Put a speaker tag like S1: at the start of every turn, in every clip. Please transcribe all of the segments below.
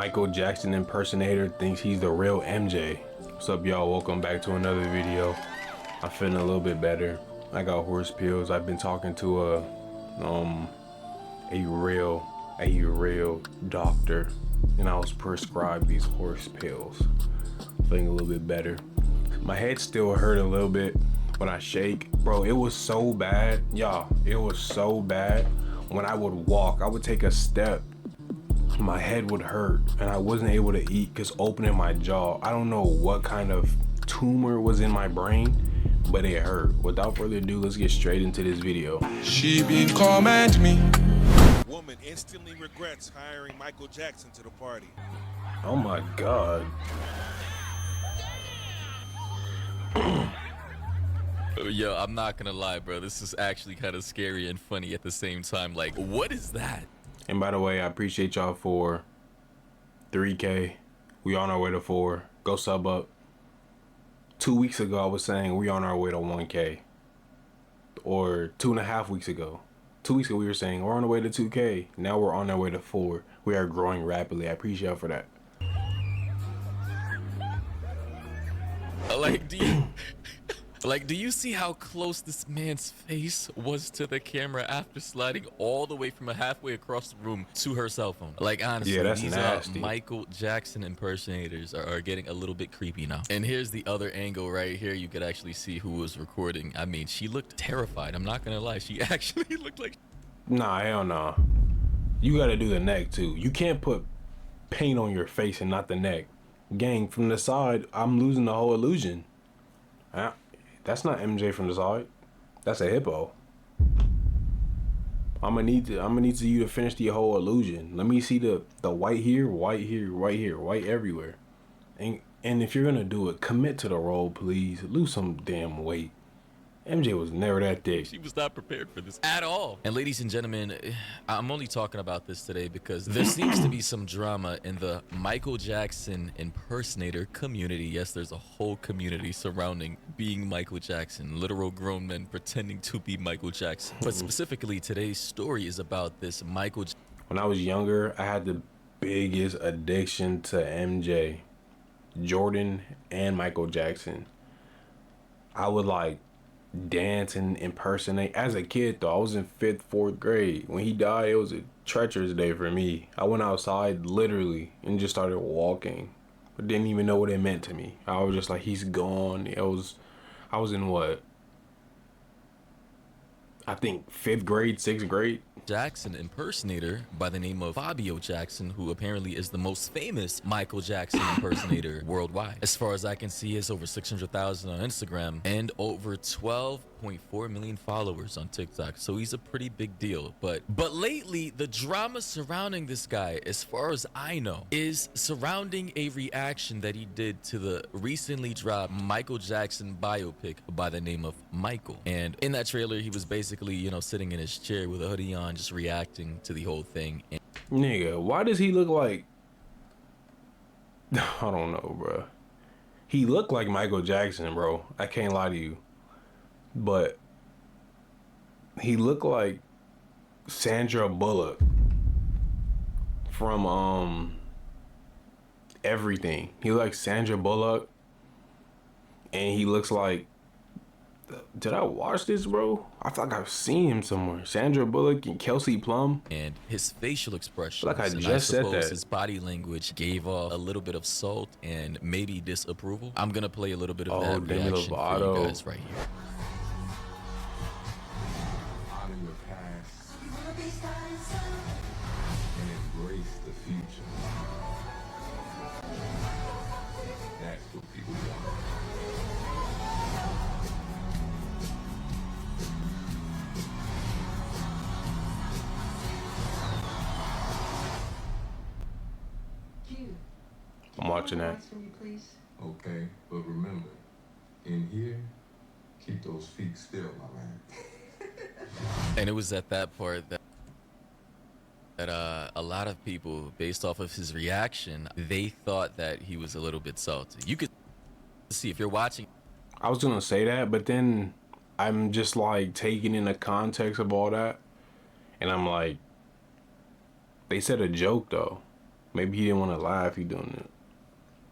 S1: Michael Jackson impersonator thinks he's the real MJ. What's up, y'all? Welcome back to another video. I'm feeling a little bit better. I got horse pills. I've been talking to a real doctor, and I was prescribed these horse pills. Feeling a little bit better. My head still hurt a little bit when I shake. Bro, it was so bad. Y'all, it was so bad. When I would walk, I would take a step, my head would hurt and I wasn't able to eat because opening my jaw, I don't know what kind of tumor was in my brain, but it hurt. Without further ado, let's get straight into this video.
S2: She been comment me.
S3: Woman instantly regrets hiring Michael Jackson to the party.
S1: Oh my God.
S4: Yo, I'm not gonna lie, bro. This is actually kind of scary and funny at the same time. Like, what is that?
S1: And by the way, I appreciate y'all for 3K. We on our way to 4. Go sub up. 2 weeks ago, I was saying we on our way to 1K. Or 2.5 weeks ago. 2 weeks ago, we were saying we're on the way to 2K. Now we're on our way to 4. We are growing rapidly. I appreciate y'all for that.
S4: Like, do you see how close this man's face was to the camera after sliding all the way from halfway across the room to her cell phone? Like, honestly,
S1: yeah, that's
S4: these
S1: nasty.
S4: Michael Jackson impersonators are getting a little bit creepy now. And here's the other angle right here. You could actually see who was recording. I mean, she looked terrified. I'm not gonna lie. She actually looked like...
S1: Nah, hell nah. You gotta do the neck too. You can't put paint on your face and not the neck. Gang, from the side, I'm losing the whole illusion. That's not MJ from the side. That's a hippo. I'm gonna need you to finish the whole illusion. Let me see the white here, white here, white here, white everywhere. And if you're gonna do it, commit to the role, please. Lose some damn weight. MJ was never that thick.
S4: She was not prepared for this at all. And ladies and gentlemen, I'm only talking about this today because there seems to be some drama in the Michael Jackson impersonator community. Yes, there's a whole community surrounding being Michael Jackson, literal grown men pretending to be Michael Jackson. But specifically, today's story is about this Michael.
S1: When I was younger, I had the biggest addiction to MJ, Jordan, and Michael Jackson. I would like dance and impersonate. As a kid though, I was in 5th, 4th grade. When he died, it was a treacherous day for me. I went outside literally and just started walking. I didn't even know what it meant to me. I was just like, he's gone. I was in what? I think 5th grade, 6th grade.
S4: Jackson impersonator by the name of Fabio Jackson, who apparently is the most famous Michael Jackson impersonator worldwide. As far as I can see, he has over 600,000 on Instagram and over 12.4 million followers on TikTok. So he's a pretty big deal. But lately, the drama surrounding this guy, as far as I know, is surrounding a reaction that he did to the recently dropped Michael Jackson biopic by the name of Michael. And in that trailer, he was basically, you know, sitting in his chair with a hoodie on, just reacting to the whole thing.
S1: Nigga, why does he look like... I don't know, bro. He looked like Michael Jackson, bro. I can't lie to you. But he looked like Sandra Bullock from Everything. He looked like Sandra Bullock, and he looks like... Did I watch this, bro? I feel like I've seen him somewhere. Sandra Bullock and Kelsey Plum.
S4: And his facial expression,
S1: like I just said that.
S4: His body language gave off a little bit of salt and maybe disapproval. I'm gonna play a little bit of that
S1: Demi
S4: reaction
S1: Lovato.
S4: for you guys right here.
S5: Honor your past and embrace the future. That's what people want.
S1: I'm watching that.
S5: Okay, but remember, in here, keep those feet still, my man.
S4: And it was at that part that a lot of people, based off of his reaction, they thought that he was a little bit salty. You could see if you're watching.
S1: I was gonna say that, but then I'm just like taking in the context of all that, and I'm like, they said a joke though. Maybe he didn't want to laugh. He doing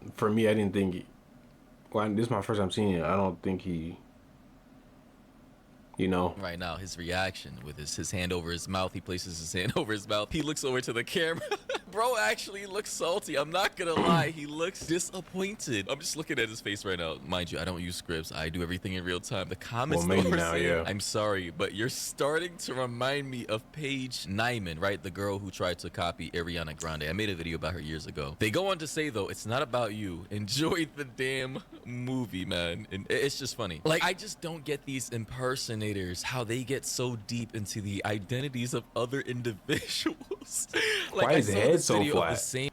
S1: it. For me, I didn't think. Well, this is my first time seeing it. I don't think he. You know.
S4: Right now, his reaction with his hand over his mouth, he places his hand over his mouth. He looks over to the camera. Bro actually looks salty. I'm not gonna lie. He looks disappointed. I'm just looking at his face right now. Mind you, I don't use scripts. I do everything in real time. The comments
S1: Well, maybe
S4: though are
S1: now,
S4: saying,
S1: yeah.
S4: I'm sorry, but you're starting to remind me of Paige Nyman, right? The girl who tried to copy Ariana Grande. I made a video about her years ago. They go on to say, though, it's not about you. Enjoy the damn movie, man. And it's just funny. Like, I just don't get these impersonators, how they get so deep into the identities of other individuals. Like,
S1: Why is his head so
S4: video of
S1: flat?
S4: the same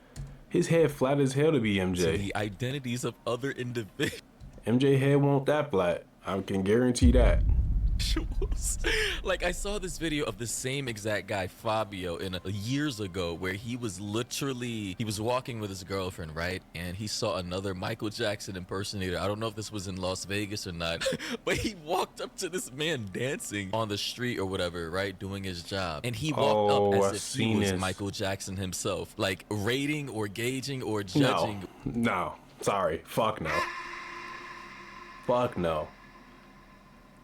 S1: His head flat as hell to be
S4: to
S1: MJ.
S4: the identities of other individuals.
S1: MJ head won't that flat. I can guarantee that.
S4: Like, I saw this video of the same exact guy, Fabio, years ago, where he was walking with his girlfriend, right? And he saw another Michael Jackson impersonator. I don't know if this was in Las Vegas or not, but he walked up to this man dancing on the street or whatever, right? Doing his job. And he walked up
S1: I've
S4: as if he
S1: seen
S4: was
S1: this.
S4: Michael Jackson himself, like rating or gauging or judging.
S1: No. Sorry. Fuck no. Fuck no.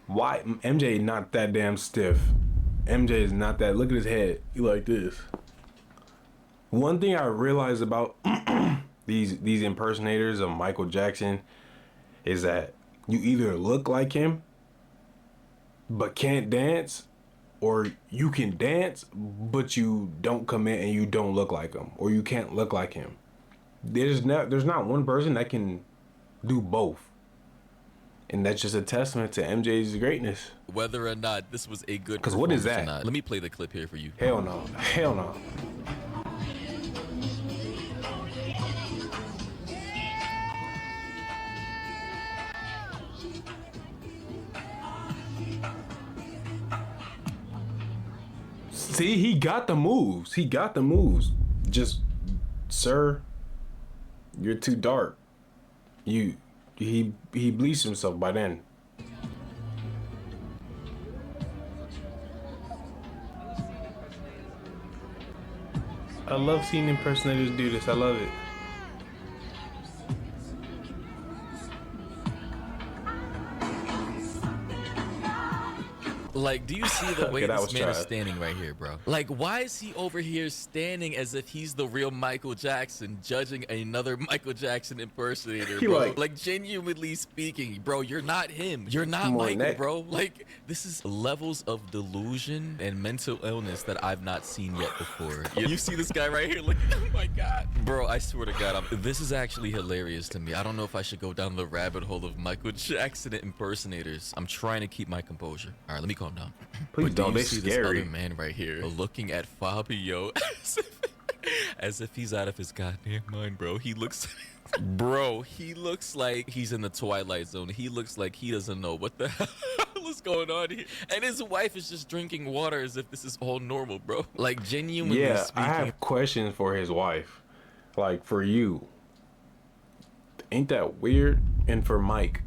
S1: Why? MJ not that damn stiff. MJ is not that. Look at his head. He like this. One thing I realized about these impersonators of Michael Jackson is that you either look like him but can't dance, or you can dance but you don't commit and you don't look like him, or you can't look like him. There's not one person that can do both. And that's just a testament to MJ's greatness.
S4: Whether or not this was a good
S1: 'Cause what is
S4: performance or
S1: that?
S4: not. Let me play the clip here for you.
S1: Hell no. Hell no. See, he got the moves. He got the moves. Just, sir, you're too dark. He bleached himself by then. I love seeing impersonators do this. I love it.
S4: Like, do you see the way
S1: Okay, that
S4: this
S1: was
S4: man is
S1: trash.
S4: standing right here, bro? Like, why is he over here standing as if he's the real Michael Jackson, judging another Michael Jackson impersonator,
S1: He
S4: bro?
S1: like-
S4: Like, genuinely speaking, bro, you're not him. You're not
S1: Come on,
S4: Michael,
S1: Nick.
S4: bro. Like, this is levels of delusion and mental illness that I've not seen yet before. You see this guy right here? Like, oh my God. Bro, I swear to God, this is actually hilarious to me. I don't know if I should go down the rabbit hole of Michael Jackson impersonators. I'm trying to keep my composure. All right, let me calm down.
S1: Please
S4: But do
S1: don't.
S4: you
S1: They
S4: see this
S1: scary.
S4: other man right here looking at Fabio as if he's out of his goddamn mind, bro? He looks, bro, he looks like he's in the Twilight Zone. He looks like he doesn't know what the hell is going on here. And his wife is just drinking water as if this is all normal, bro. Like, genuinely
S1: Yeah,
S4: speaking.
S1: I have questions for his wife. Like, for you. Ain't that weird? And for Mike,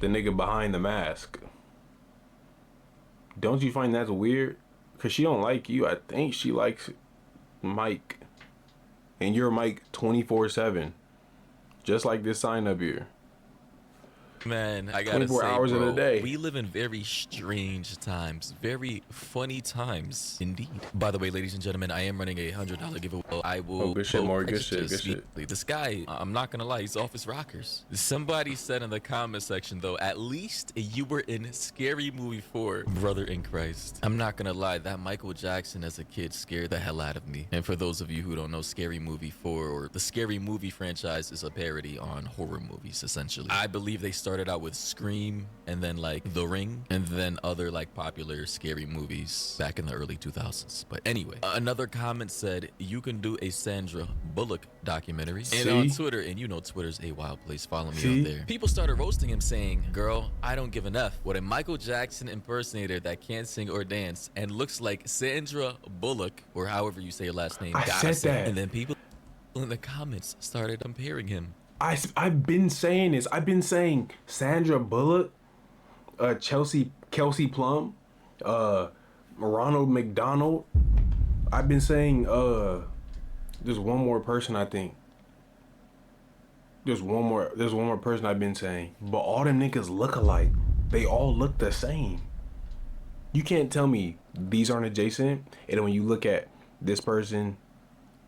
S1: the nigga behind the mask. Don't you find that's weird? Because she don't like you. I think she likes Mike. And you're Mike 24/7. Just like this sign up here.
S4: Man, I gotta
S1: 24
S4: say,
S1: hours in
S4: bro,
S1: a day.
S4: we live in very strange times, very funny times indeed. By the way, ladies and gentlemen, I am running a $100 giveaway. I will.
S1: Oh, good shit,
S4: vote
S1: Maury. Good
S4: prices
S1: shit,
S4: just
S1: good shit.
S4: sweetly. This guy, I'm not gonna lie, he's off his rockers. Somebody said in the comment section though, at least you were in Scary Movie 4, brother in Christ. I'm not gonna lie, that Michael Jackson as a kid scared the hell out of me. And for those of you who don't know, Scary Movie 4 or the Scary Movie franchise is a parody on horror movies essentially. I believe they started out with Scream and then like The Ring and then other like popular scary movies back in the early 2000s. But anyway, another comment said you can do a Sandra Bullock documentary. And on
S1: See?
S4: Twitter, and you know Twitter's a wild place, follow me
S1: See?
S4: on there. People started roasting him saying, girl, I don't give an F. What a Michael Jackson impersonator that can't sing or dance and looks like Sandra Bullock, or however you say your last name.
S1: I
S4: gotta
S1: said
S4: say.
S1: that.
S4: And then people in the comments started comparing him.
S1: I've been saying this. I've been saying Sandra Bullock, Kelsey Plum, Ronald McDonald. I've been saying There's one more person I think. There's one more person I've been saying. But all them niggas look alike. They all look the same. You can't tell me these aren't adjacent. And when you look at this person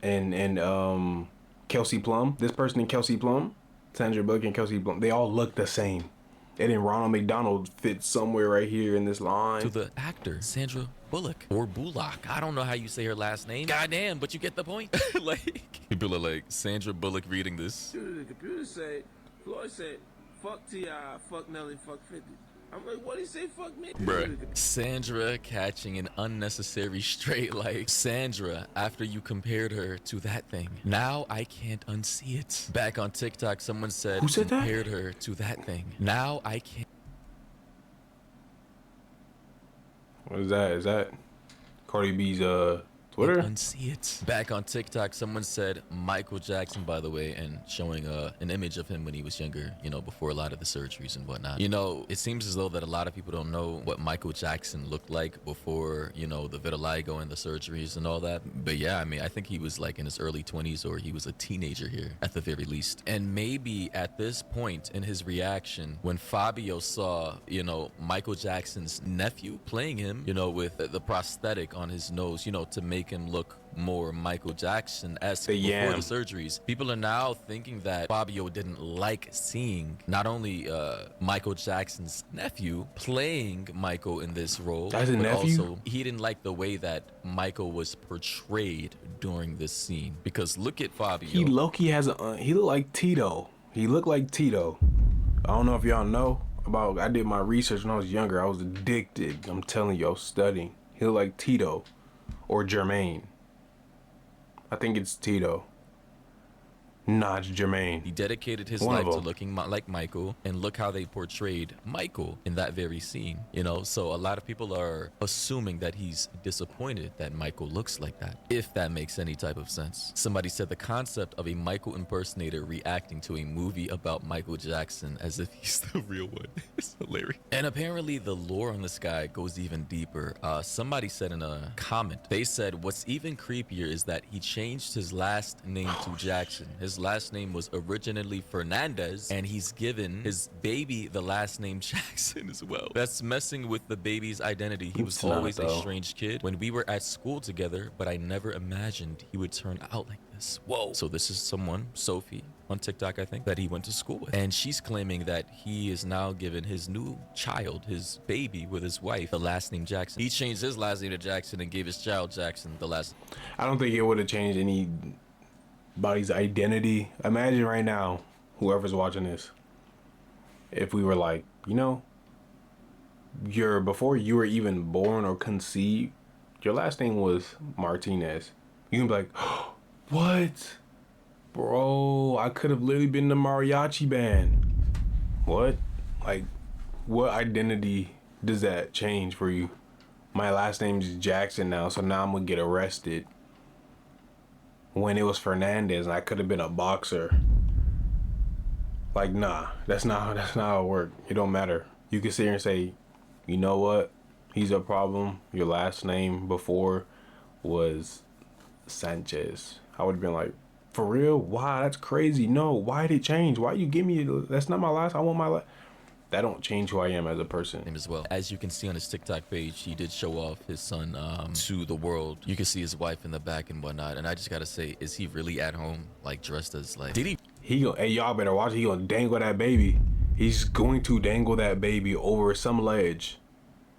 S1: and Kelsey Plum, this person and Kelsey Plum, Sandra Bullock and Kelsey Plum, they all look the same. And then Ronald McDonald fits somewhere right here in this line.
S4: To the actor, Sandra Bullock or Bullock. I don't know how you say her last name. Goddamn, but you get the point. Like, people are like, Sandra Bullock reading this.
S6: The computer said, Floyd said, fuck T.I., fuck Nelly, fuck 50. I'm like, what did he say? Fuck me?
S4: Bruh. Sandra catching an unnecessary straight like Sandra after you compared her to that thing. Now I can't unsee it. Back on TikTok, someone said,
S1: who said
S4: compared her to that thing. Now I can't.
S1: What is that? Is that Cardi B's Twitter?
S4: Unsee it. Back on TikTok, someone said Michael Jackson, by the way, and showing an image of him when he was younger, you know, before a lot of the surgeries and whatnot. You know, it seems as though that a lot of people don't know what Michael Jackson looked like before, you know, the vitiligo and the surgeries and all that. But yeah, I mean, I think he was like in his early 20s, or he was a teenager here at the very least. And maybe at this point in his reaction, when Fabio saw, you know, Michael Jackson's nephew playing him, you know, with the prosthetic on his nose, you know, to make him look more Michael Jackson-esque before the surgeries. People are now thinking that Fabio didn't like seeing not only Michael Jackson's nephew playing Michael in this role,
S1: but
S4: also he didn't like the way that Michael was portrayed during this scene. Because look at Fabio.
S1: He low-key has he looked like Tito. He looked like Tito. I don't know if y'all know about, I did my research when I was younger. I was addicted. I'm telling you, I was studying. He looked like Tito. Or Jermaine. I think it's Tito. Nah, it's Jermaine.
S4: He dedicated his life to looking like Michael, and look how they portrayed Michael in that very scene. You know, so a lot of people are assuming that he's disappointed that Michael looks like that, if that makes any type of sense. Somebody said the concept of a Michael impersonator reacting to a movie about Michael Jackson as if he's the real one is hilarious. And apparently the lore on this guy goes even deeper. Somebody said in a comment, they said what's even creepier is that he changed his last name to Jackson. His last name was originally Fernandez, and he's given his baby the last name Jackson as well. That's messing with the baby's identity. He was always a strange kid when we were at school together, but I never imagined he would turn out like this. Whoa. So this is someone, Sophie, on TikTok, I think, that he went to school with. And she's claiming that he is now given his new child, his baby with his wife, the last name Jackson. He changed his last name to Jackson and gave his child Jackson the last.
S1: I don't think it would have changed anybody's identity. Imagine right now, whoever's watching this, if we were like, you know, before you were even born or conceived, your last name was Martinez. You can be like, oh, what? Bro, I could have literally been the mariachi band. What? Like, what identity does that change for you? My last name is Jackson now, so now I'm gonna get arrested. When it was Fernandez and I could have been a boxer. Like, nah, that's not how it works. It don't matter. You can sit here and say, you know what? He's a problem. Your last name before was Sanchez. I would have been like, for real? Wow, that's crazy. No, why did it change? Why you give me, that's not my last, I want my last. That don't change who I am as a person.
S4: As well. As you can see on his TikTok page, he did show off his son to the world. You can see his wife in the back and whatnot. And I just gotta say, is he really at home, like dressed as like? Did he?
S1: Hey, y'all better watch it. He gonna dangle that baby. He's going to dangle that baby over some ledge.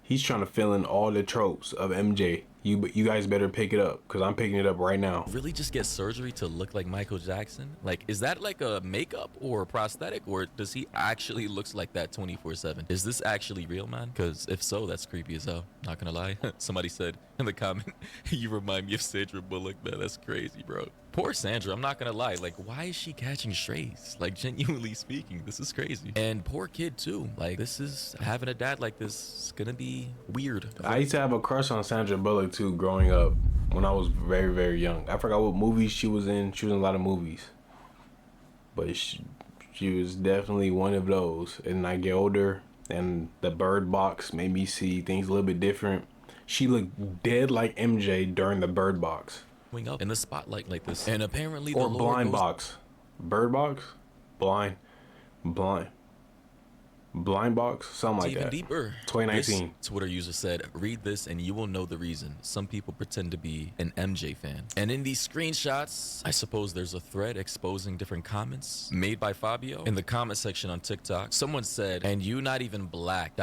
S1: He's trying to fill in all the tropes of MJ. You guys better pick it up, because I'm picking it up right now.
S4: Really just get surgery to look like Michael Jackson? Like, is that like a makeup or a prosthetic, or does he actually looks like that 24/7? Is this actually real, man? Because if so, that's creepy as hell. Not gonna lie. Somebody said in the comment, you remind me of Sandra Bullock, man. That's crazy, bro. Poor Sandra, I'm not gonna lie. Like, why is she catching strays? Like, genuinely speaking, this is crazy. And poor kid too. Like, this is, having a dad like this is gonna be weird.
S1: I used to have a crush on Sandra Bullock too growing up when I was very, very young. I forgot what movies she was in. She was in a lot of movies. But she was definitely one of those. And I get older and the Bird Box made me see things a little bit different. She looked dead like MJ during the Bird Box.
S4: up in the spotlight like this. And apparently the
S1: Or
S4: Lord
S1: blind
S4: goes
S1: box. Bird box? Blind box? Something like
S4: even
S1: that.
S4: deeper.
S1: 2019.
S4: This Twitter user said, read this and you will know the reason. Some people pretend to be an MJ fan. And in these screenshots, I suppose there's a thread exposing different comments made by Fabio. In the comment section on TikTok, someone said, and you not even black, ...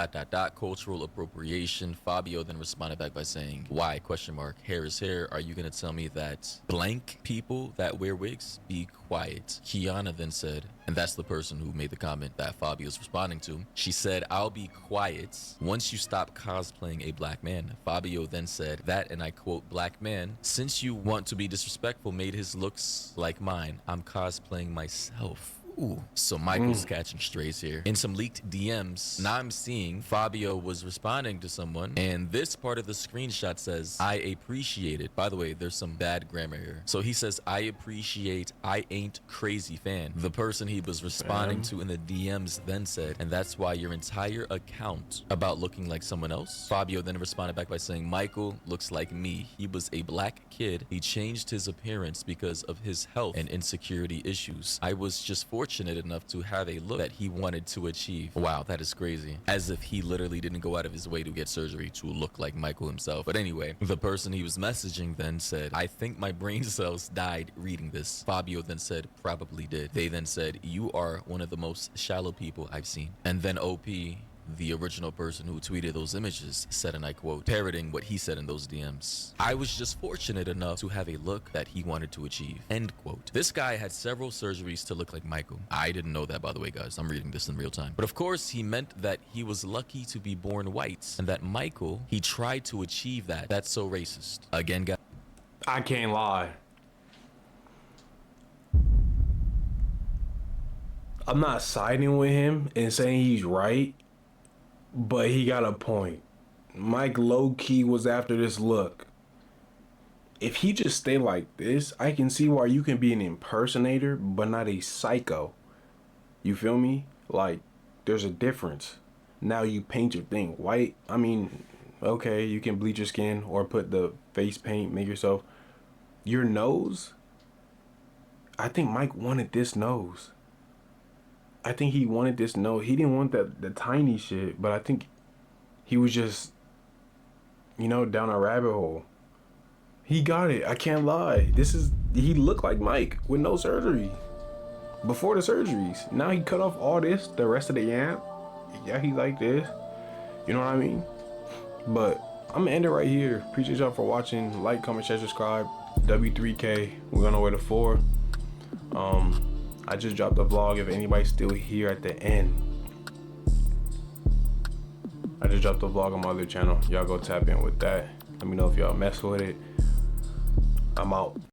S4: cultural appropriation. Fabio then responded back by saying, why, question mark, hair is hair. Are you gonna tell me that blank people that wear wigs? Be quiet. Kiana then said, and that's the person who made the comment that Fabio's responding to. She said, I'll be quiet once you stop cosplaying a black man. Fabio then said that, and I quote, black man, since you want to be disrespectful, made his looks like mine. I'm cosplaying myself. Ooh, so Michael's catching strays here. In some leaked DMs, now I'm seeing Fabio was responding to someone, and this part of the screenshot says, I appreciate it. By the way, there's some bad grammar here. So he says, I appreciate, I ain't crazy fan. The person he was responding to in the DMs then said, and that's why your entire account about looking like someone else? Fabio then responded back by saying, Michael looks like me. He was a black kid. He changed his appearance because of his health and insecurity issues. I was just fortunate enough to have a look that he wanted to achieve. Wow, that is crazy. As if he literally didn't go out of his way to get surgery to look like Michael himself. But anyway, the person he was messaging then said, I think my brain cells died reading this. Fabio then said, probably did. They then said, you are one of the most shallow people I've seen. And then OP, the original person who tweeted those images, said, and I quote, parroting what he said in those DMs, I was just fortunate enough to have a look that he wanted to achieve, end quote. This guy had several surgeries to look like Michael. I didn't know that, by the way, guys. I'm reading this in real time. But of course, he meant that he was lucky to be born white, and that Michael, he tried to achieve that. That's so racist. Again, guys.
S1: I can't lie. I'm not siding with him and saying he's right, but he got a point. Mike low-key was after this look. If he just stay like this, I can see why you can be an impersonator, but not a psycho. You feel me? Like, there's a difference. Now you paint your thing white. I mean, okay, you can bleach your skin or put the face paint, make yourself. Your nose? I think Mike wanted this nose. I think he wanted this nose. He didn't want the tiny shit, but I think he was just, you know, down a rabbit hole. He got it. I can't lie. He looked like Mike with no surgery. Before the surgeries. Now he cut off all this, the rest of the yam. Yeah, he's like this. You know what I mean? But I'm gonna end it right here. Appreciate y'all for watching. Like, comment, share, subscribe. W3K. We're on our way to 4. I just dropped a vlog if anybody's still here at the end. I just dropped a vlog on my other channel. Y'all go tap in with that. Let me know if y'all mess with it. I'm out.